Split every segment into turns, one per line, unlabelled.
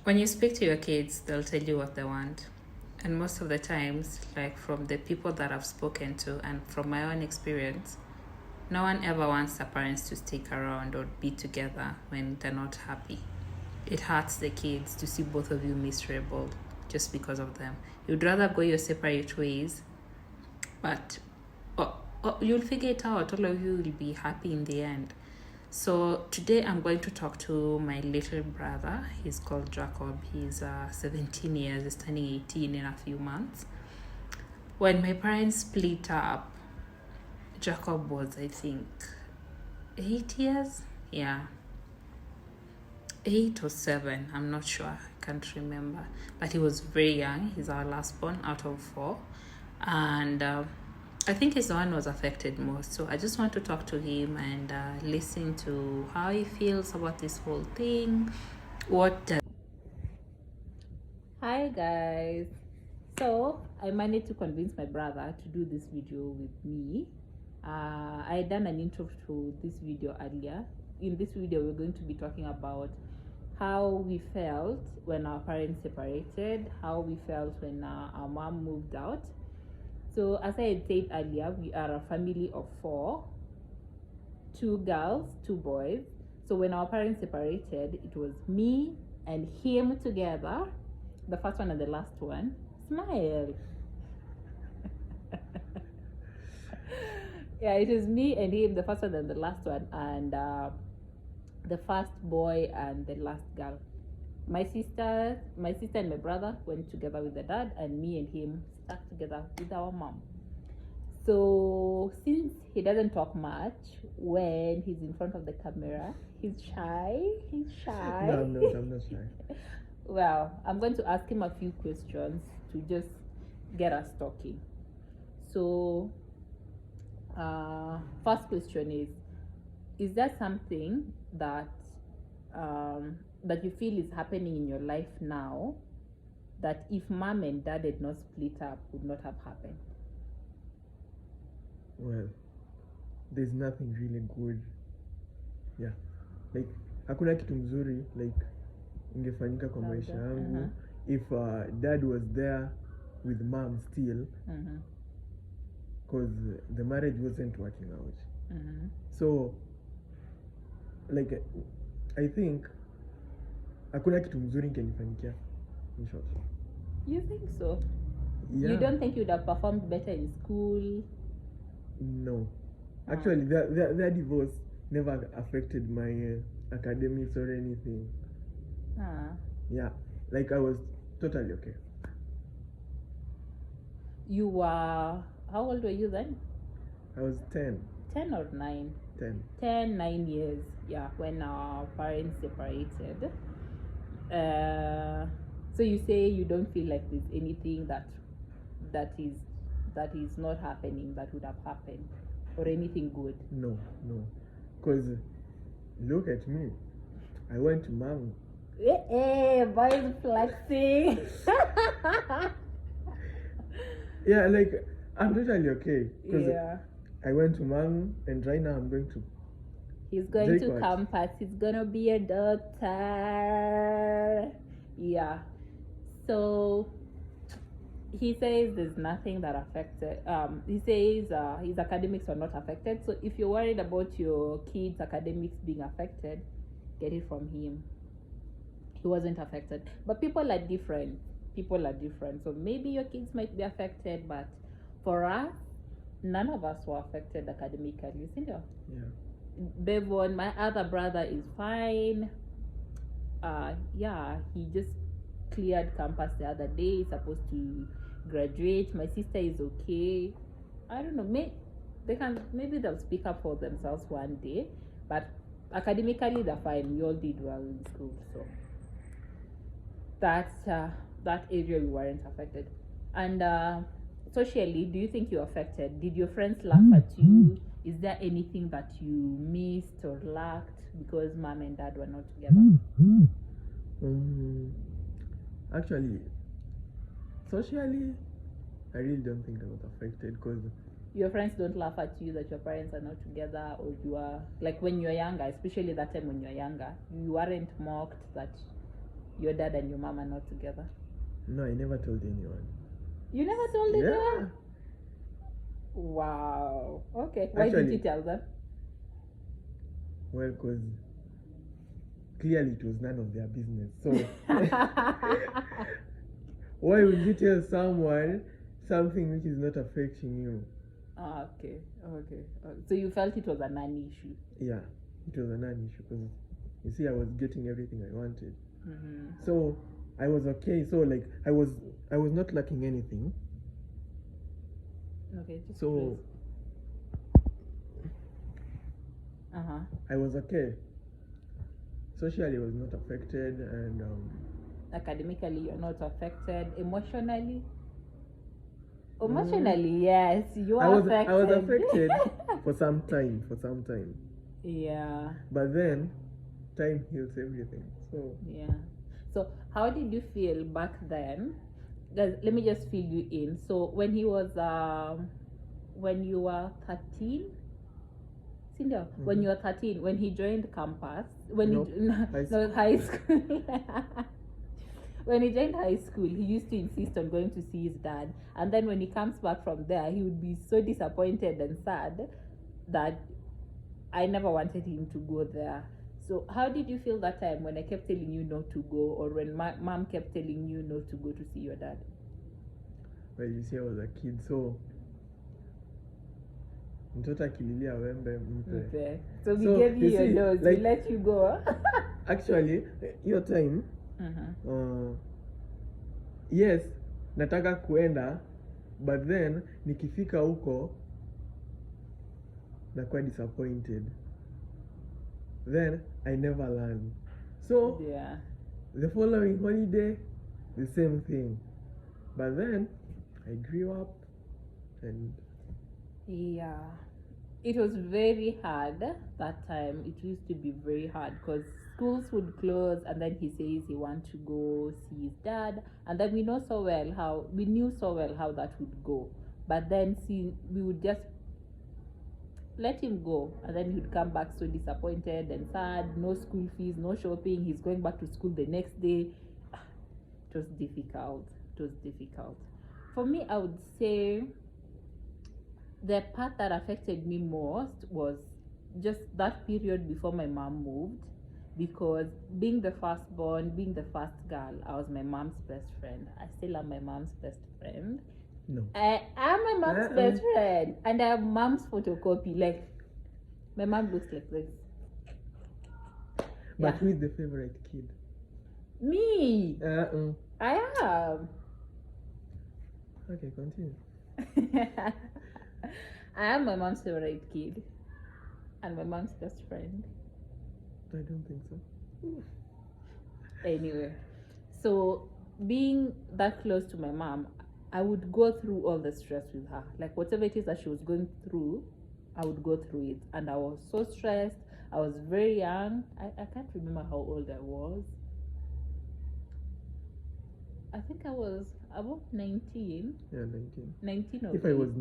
When you speak to your kids, they'll tell you what they want. And most of the times, like from the people that I've spoken to and from my own experience, no one ever wants their parents to stick around or be together when they're not happy. It hurts the kids to see both of you miserable just because of them. You'd rather go your separate ways, but you'll figure it out. All of you will be happy in the end. So today I'm going to talk to my little brother. He's called Jacob. He's 17 years. He's turning 18 in a few months. When my parents split up, Jacob was, I think, 8 years? Yeah. 8 or 7, I'm not sure. I can't remember. But he was very young. He's our last born out of 4. And I think he's the one who was affected most. So I just want to talk to him and listen to how he feels about this whole thing. Hi guys. So I managed to convince my brother to do this video with me. I had done an intro to this video earlier. In this video, we're going to be talking about how we felt when our parents separated, how we felt when our mom moved out. So as I had said earlier, we are a family of 4, 2 girls, 2 boys. So when our parents separated, it was me and him together, the first one and the last one. Smile. Yeah, it is me and him, the first one and the last one, and the first boy and the last girl. My sister and my brother went together with the dad, and me and him stuck together with our mom. So since he doesn't talk much when he's in front of the camera, he's shy.
No, I'm not shy.
Well, I'm going to ask him a few questions to just get us talking. So first question is there something that that you feel is happening in your life now that if mom and dad had not split up would not have happened?
Well, there's nothing really good. Yeah, like hakuna kitu mzuri like ingefanyika kwa maisha yangu if dad was there with mom still, because the marriage wasn't working out. So like I think hakuna kitu mzuri ingenifanyikia, in short.
You think so?
Yeah.
You don't think you'd have performed better in school?
No. Actually, their divorce never affected my academics or anything. Yeah, like I was totally okay.
You were, how old were you then?
I was 10.
10 or 9?
10.
9 years, yeah, when our parents separated. So you say you don't feel like there's anything that is not happening that would have happened, or anything good?
No, because look at me, I went to mom.
Boys flexing.
Yeah, like I'm totally okay, because
Yeah,
I went to mom, and right now I'm going to.
he's going to campus. He's gonna be a doctor. Yeah. So he says there's nothing that affected. He says his academics were not affected. So if you're worried about your kids' academics being affected, get it from him. He wasn't affected. But people are different. So maybe your kids might be affected, but for us, none of us were affected academically, isn't it?
Yeah.
Bevon, my other brother, is fine. Yeah, he just cleared campus the other day. He's supposed to graduate. My sister is okay. I don't know, maybe they'll speak up for themselves one day, but academically they're fine. We all did well in school, so that area we weren't affected. And socially, do you think you're affected? Did your friends laugh at you? Is there anything that you missed or lacked because mom and dad were not together?
Actually, socially, I really don't think I was affected, because
your friends don't laugh at you that your parents are not together, or you are, like when you're younger, especially that time when you're younger, you weren't mocked that your dad and your mom are not together?
No, I never told anyone.
You never told anyone?
Yeah.
Wow. Okay. Why did you tell them?
Well, because clearly it was none of their business. So why would you tell someone something which is not affecting you?
Okay. So you felt it was a non-issue?
Yeah, it was a non-issue because you see, I was getting everything I wanted.
Mm-hmm.
So I was okay. So like I was not lacking anything.
Okay. Just
so.
please.
I was okay. Socially, I was not affected, and
academically, you're not affected. Emotionally, yes, you are affected.
I was affected for some time.
Yeah.
But then, time heals everything. So.
Yeah. So, how did you feel back then? Let me just fill you in. So, when he was, when you were 13. Cindy, when you were 13, when he joined campus, high school. When he joined high school, he used to insist on going to see his dad. And then when he comes back from there, he would be so disappointed and sad that I never wanted him to go there. So how did you feel that time when I kept telling you not to go, or when my mom kept telling you not to go to see your dad?
Well, you see, I was a kid, so mtoto akililia wembe mpe.
So we gave you your dose, like, we let you go.
Actually, your time, yes, nataka kuenda, but then nikifika huko nakuwa disappointed. Then I never learn. So
yeah,
the following holiday, the same thing. But then I grew up and
yeah, it was very hard that time. It used to be very hard because schools would close, and then he says he wants to go see his dad, and then we knew so well how that would go. But then we would just let him go, and then he'd come back so disappointed and sad. No school fees, no shopping. He's going back to school the next day. It was difficult. For me, I would say the part that affected me most was just that period before my mom moved, because being the firstborn, being the first girl, I was my mom's best friend. I still am my mom's best friend.
No.
I am my mom's best friend, and I have mom's photocopy. Like, my mom looks like this.
But who is the favorite kid?
Me. I am.
Okay, continue.
I am my mom's favorite kid and my mom's best friend.
I don't think so.
Anyway, so being that close to my mom, I would go through all the stress with her. Like, whatever it is that she was going through, I would go through it. And I was so stressed. I was very young. I can't remember how old I was. I think I was about 19.
Yeah, 19.
19 or
if
18.
I was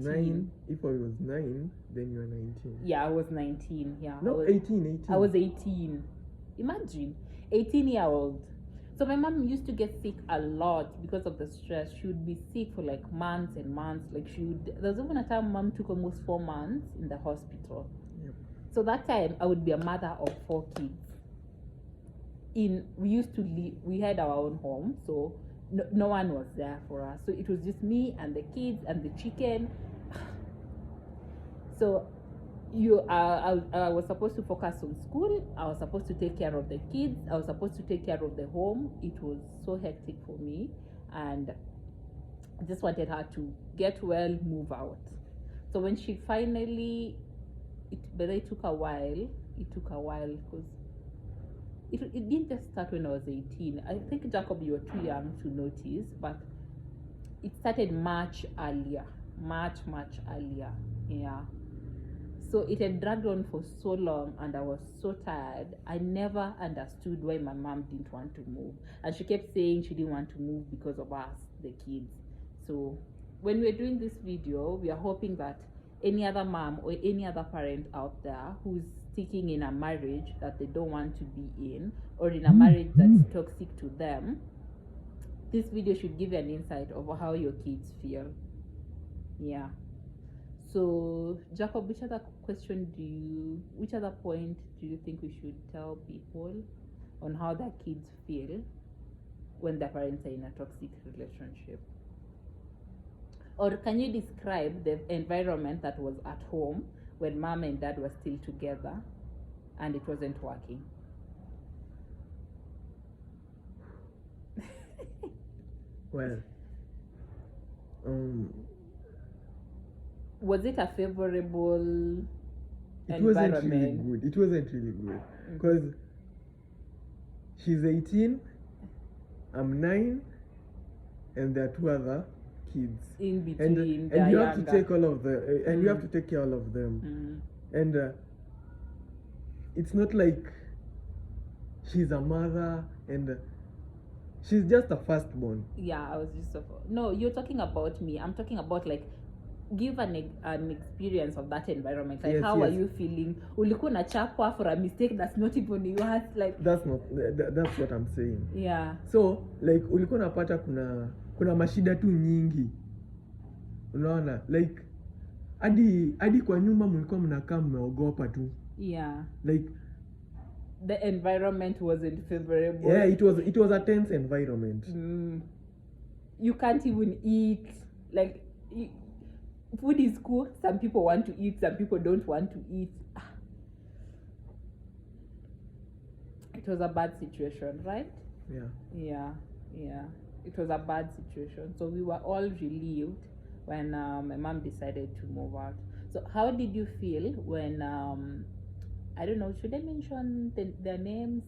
9, then you were 19.
Yeah, I was 19. Yeah.
No, 18.
I was 18. Imagine, 18-year-old. So my mom used to get sick a lot because of the stress. She would be sick for like months and months. Like, there was even a time mom took almost 4 months in the hospital.
Yep.
So that time I would be a mother of 4 kids. We used to live, we had our own home, so no one was there for us. So it was just me and the kids and the chicken. So I was supposed to focus on school. I was supposed to take care of the kids. I was supposed to take care of the home. It was so hectic for me, and I just wanted her to get well, move out. So when she finally, it took a while. It took a while because it didn't just start when I was 18. I think, Jacob, you were too young to notice, but it started much earlier. Much earlier. Yeah. So it had dragged on for so long, and I was so tired. I never understood why my mom didn't want to move. And she kept saying she didn't want to move because of us, the kids. So when we're doing this video, we are hoping that any other mom or any other parent out there who's sticking in a marriage that they don't want to be in, or in a marriage that's toxic to them, this video should give you an insight of how your kids feel. Yeah. So Jacob, which other point do you think we should tell people on how their kids feel when their parents are in a toxic relationship? Or can you describe the environment that was at home when mom and dad were still together and it wasn't working?
Well,
was it a favorable
it
environment?
wasn't really good. It wasn't really good because she's 18, I'm 9, and there are 2 other kids
in between,
and you have to take all of the and you have to take care all of them, and it's not like she's a mother and she's just a firstborn.
Yeah, I was just no, you're talking about me. I'm talking about like give an experience of that environment. Like
Yes,
how
yes.
are you feeling? Ulikuwa unachapwa for a mistake that's not even yours. Like
That's what I'm saying.
yeah.
So like ulikuwa unapata kuna mashida tu nyingi, unaona, like hadi kwa nyumba mlikuwa mnakaa mmeogopa tu.
Yeah.
Like
The environment wasn't favorable.
yeah, it was a tense environment.
You can't even eat. Like food is cool. Some people want to eat. Some people don't want to eat. It was a bad situation, right?
Yeah.
Yeah. It was a bad situation. So we were all relieved when my mom decided to move out. So how did you feel when I don't know, should I mention their names?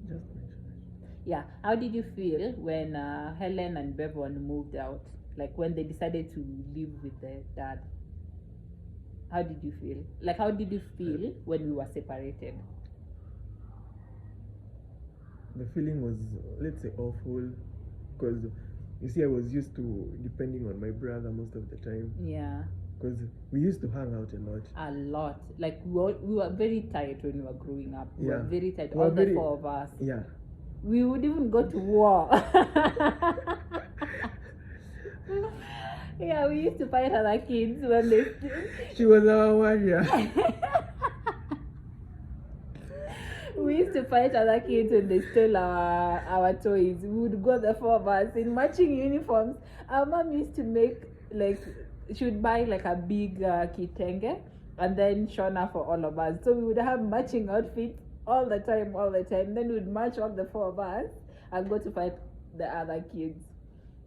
Just mention it.
Yeah. How did you feel when Helen and Bevan moved out? Like when they decided to live with their dad? How did you feel? Like how did you feel when we were separated?
The feeling was, let's say, awful, because you see I was used to depending on my brother most of the time,
Yeah.
because we used to hang out a lot.
A lot. Like we were very tight when we were growing up. We were
Yeah.
very tight.
We were
All the
very-
4 of us.
Yeah.
We would even go to war. Yeah, we used to fight other kids when they
She was our warrior.
we used to fight other kids when they stole our toys. We would go, the 4 of us, in matching uniforms. Our mom used to make, like, she would buy like a big kitenge and then shona for all of us. So we would have matching outfits all the time. Then we would match all the 4 of us and go to fight the other kids.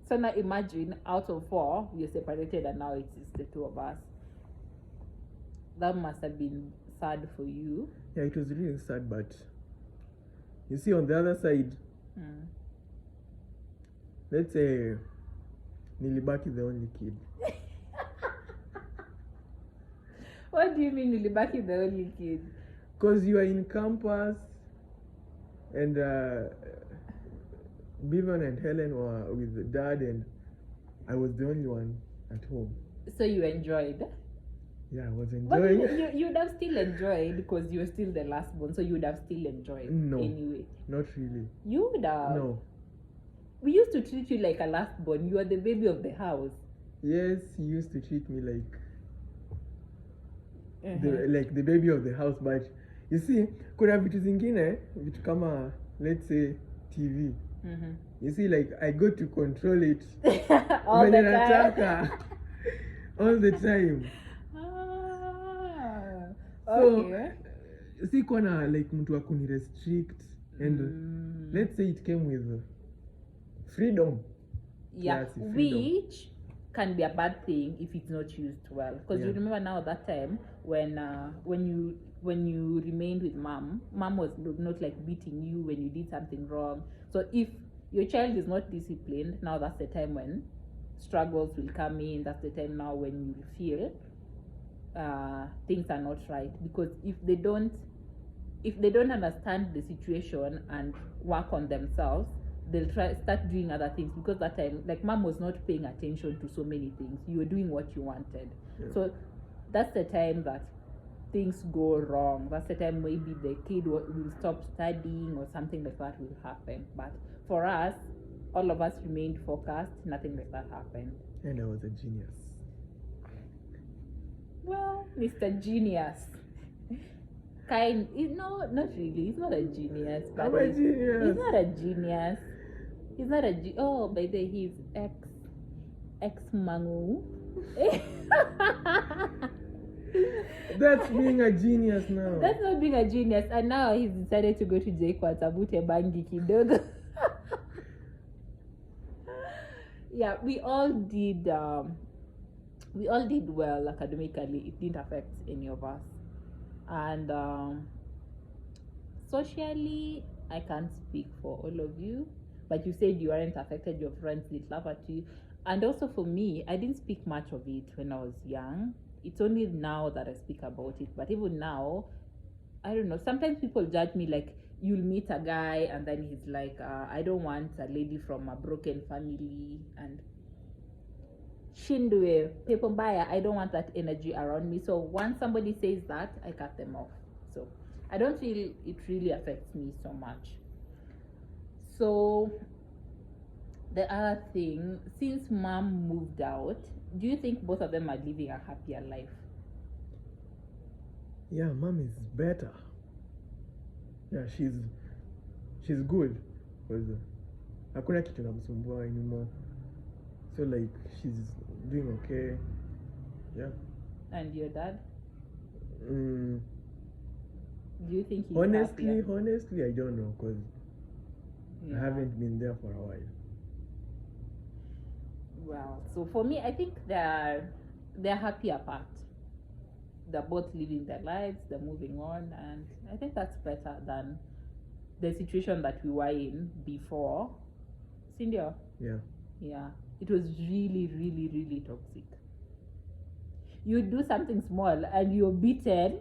So now imagine, out of 4, we are separated and now it's just the 2 of us. That must have been sad for you.
Yeah, it was really sad, but you see, on the other side, let's say nilibaki the only kid.
What do you mean Ulibaki the only kid?
Because you are in campus, and Bevan and Helen were with the dad, and I was the only one at home.
So you enjoyed?
Yeah, I was
But
enjoying.
you would have still enjoyed because you were still the last born, so you would have still enjoyed
No.
anyway.
Not really.
You would have.
No.
We used to treat you like a last born. You are the baby of the house.
Yes, he used to treat me like
Uh-huh.
the baby of the house, but you see, kuna vitu zingine, vitu kama, let's say, TV. You see, like, I go to control it
All the
when
time.
nataka. All the time. So,
Okay.
sikuwa na like mtu wa kunirestrict, and let's say it came with freedom.
Yeah,
Yes, freedom.
which can be a bad thing if it's not used well. Because you
Yeah.
remember now that time when you remained with mom was not like beating you when you did something wrong. So if your child is not disciplined, now that's the time when struggles will come in. That's the time now when you feel things are not right. Because if they don't understand the situation and work on themselves, they'll start doing other things, because that time, like, mom was not paying attention to so many things. You were doing what you wanted.
Yeah.
So that's the time that things go wrong. That's the time maybe the kid will stop studying or something like that will happen. But for us, all of us remained focused. Nothing like that happened.
And I was a genius.
Well, Mr. Genius. Not really. He's not a genius. But
I'm a genius.
He's not a genius. He's not a oh, by the way, he's ex Mangu.
That's being a genius now.
That's not being a genius. And now he's decided to go to JKUAT Abute Bangi kidogo. Yeah, we all did well academically. It didn't affect any of us. And socially, I can't speak for all of you, but you said you weren't affected. Your friends did laugh at you. And also for me, I didn't speak much of it when I was young. It's only now that I speak about it. But even now, I don't know. Sometimes people judge me like, you'll meet a guy and then he's like, I don't want a lady from a broken family. And Shindwe, Pepombaya, I don't want that energy around me. So once somebody says that, I cut them off. So I don't feel it really affects me so much. So the other thing, since mom moved out, do you think both of them are living a happier life?
Yeah, mom is better. Yeah, she's good. Because hakuna kitu namsumbua anymore. So like she's doing okay. Yeah.
And your dad?
Do
you think he's
honestly,
happier?
I don't know, because I haven't been there for a while.
Well, so for me, I think they're happy apart. They're both living their lives, they're moving on, and I think that's better than the situation that we were in before. Cindy? Yeah. It was really, really, really toxic. You do something small and you're beaten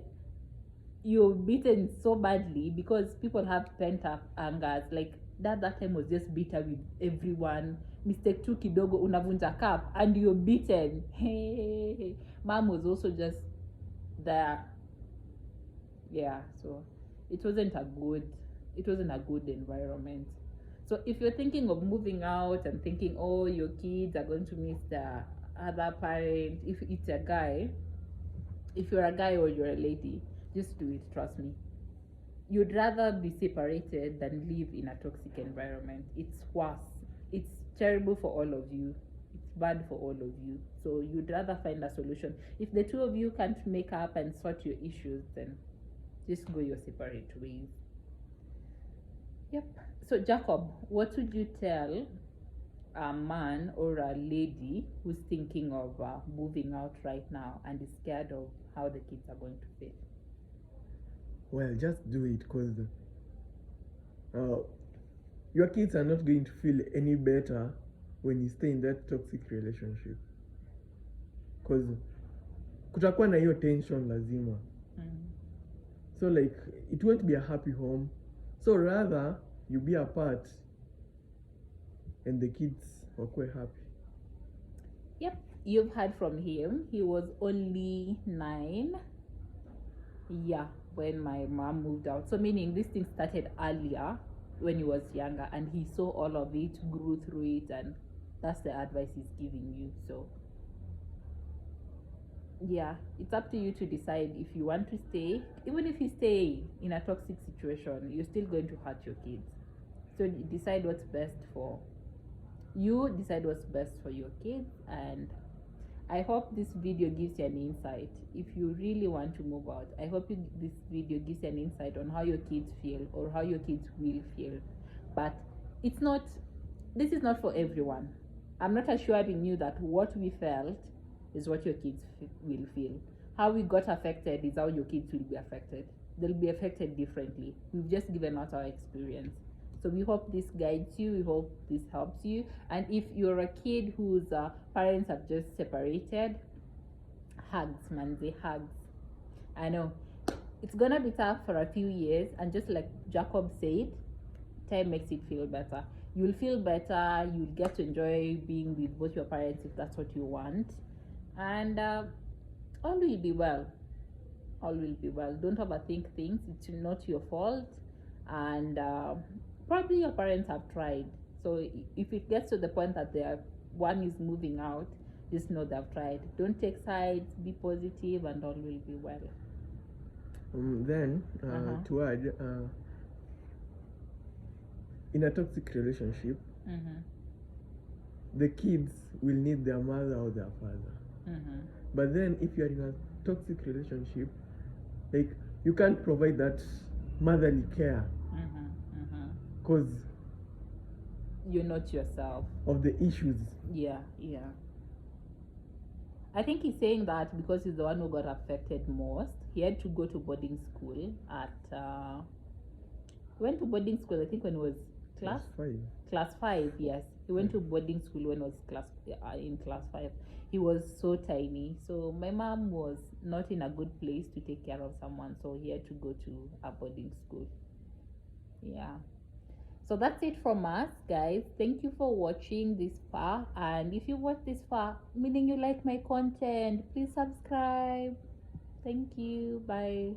so badly because people have pent up angers. Like that time was just bitter with everyone. Mistake tu kidogo unavunja cup and you're beaten. Hey. Mom was also just there. Yeah, so it wasn't a good environment. So if you're thinking of moving out and thinking, oh, your kids are going to miss the other parent, if it's a guy, if you're a guy or you're a lady, just do it, trust me. You'd rather be separated than live in a toxic environment. It's worse. It's terrible for all of you. It's bad for all of you. So you'd rather find a solution. If the two of you can't make up and sort your issues, then just go your separate ways. Yep. So Jacob, what would you tell a man or a lady who's thinking of moving out right now and is scared of how the kids are going to feel?
Well, just do it, because your kids are not going to feel any better when you stay in that toxic relationship, because kutakuwa na hiyo tension lazima. So like it won't be a happy home. So rather you be apart and the kids are quite happy.
Yep, you've heard from him. He was only 9. Yeah, when my mom moved out. So meaning this thing started earlier when he was younger and he saw all of it, grew through it, and that's the advice he's giving you. So yeah, it's up to you to decide if you want to stay. Even if you stay in a toxic situation, you're still going to hurt your kids. So decide what's best for you, decide what's best for your kids, and I hope this video gives you an insight. If you really want to move out, I hope this video gives you an insight on how your kids feel or how your kids will feel. But this is not for everyone. I'm not assuring you that what we felt is what your kids will feel. How we got affected is how your kids will be affected. They'll be affected differently. We've just given out our experience. So we hope this guides you. We hope this helps you. And if you're a kid whose parents have just separated, hugs, manze, hugs. I know it's gonna be tough for a few years, and just like Jacob said, time makes it feel better. You'll feel better. You'll get to enjoy being with both your parents if that's what you want, and all will be well. all will be well. Don't overthink things. It's not your fault. And probably your parents have tried. So if it gets to the point that one is moving out, just know they've tried. Don't take sides, be positive, and all will be well.
Then to add, in a toxic relationship, the kids will need their mother or their father. But then if you are in a toxic relationship, like, you can't provide that motherly care because
you're not yourself
of the issues.
Yeah. I think he's saying that because he's the one who got affected most. He had to go to boarding school went to boarding school, I think, when he was class 5. Yes, he went to boarding school when he was in class 5. He was so tiny, so my mom was not in a good place to take care of someone, so he had to go to a boarding school. Yeah. So that's it from us, guys. Thank you for watching this far. And if you watch this far, meaning you like my content, please subscribe. Thank you. Bye.